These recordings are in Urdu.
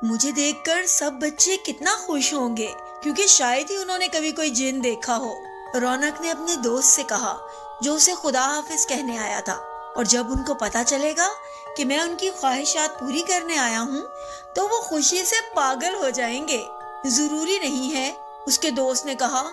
مجھے دیکھ کر سب بچے کتنا خوش ہوں گے کیونکہ شاید ہی انہوں نے کبھی کوئی جن دیکھا ہو۔ رونق نے اپنے دوست سے کہا جو اسے خدا حافظ کہنے آیا تھا، اور جب ان کو پتا چلے گا کہ میں ان کی خواہشات پوری کرنے آیا ہوں تو وہ خوشی سے پاگل ہو جائیں گے۔ ضروری نہیں ہے، اس کے دوست نے کہا،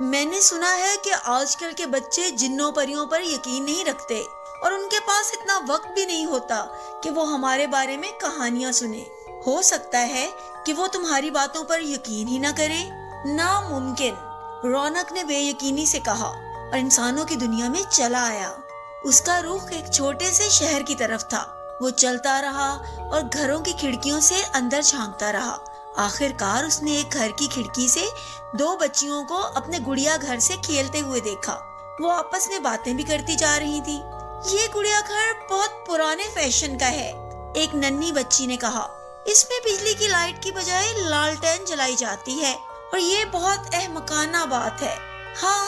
میں نے سنا ہے کہ آج کل کے بچے جنوں پریوں پر یقین نہیں رکھتے اور ان کے پاس اتنا وقت بھی نہیں ہوتا کہ وہ ہمارے بارے میں کہانیاں سنیں۔ ہو سکتا ہے کہ وہ تمہاری باتوں پر یقین ہی نہ کرے۔ ناممکن، رونق نے بے یقینی سے کہا اور انسانوں کی دنیا میں چلا آیا۔ اس کا رخ ایک چھوٹے سے شہر کی طرف تھا۔ وہ چلتا رہا اور گھروں کی کھڑکیوں سے اندر جھانکتا رہا۔ آخر کار اس نے ایک گھر کی کھڑکی سے دو بچیوں کو اپنے گڑیا گھر سے کھیلتے ہوئے دیکھا۔ وہ آپس میں باتیں بھی کرتی جا رہی تھی۔ یہ گڑیا گھر بہت پرانے فیشن کا ہے، ایک ننھی بچی نے کہا۔ اس میں بجلی کی لائٹ کی بجائے لالٹین جلائی جاتی ہے اور یہ بہت احمقانہ بات ہے۔ ہاں،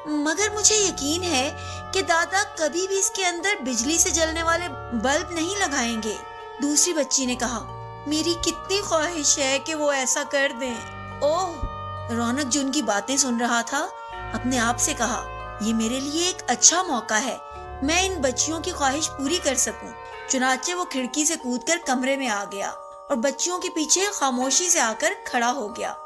مگر مجھے یقین ہے کہ دادا کبھی بھی اس کے اندر بجلی سے جلنے والے بلب نہیں لگائیں گے۔ دوسری بچی نے کہا، میری کتنی خواہش ہے کہ وہ ایسا کر دیں۔ اوہ، رونق جو ان کی باتیں سن رہا تھا اپنے آپ سے کہا، یہ میرے لیے ایک اچھا موقع ہے، میں ان بچیوں کی خواہش پوری کر سکوں۔ چنانچہ وہ کھڑکی سے کود کر کمرے میں آ گیا اور بچیوں کے پیچھے خاموشی سے آ کر کھڑا ہو گیا۔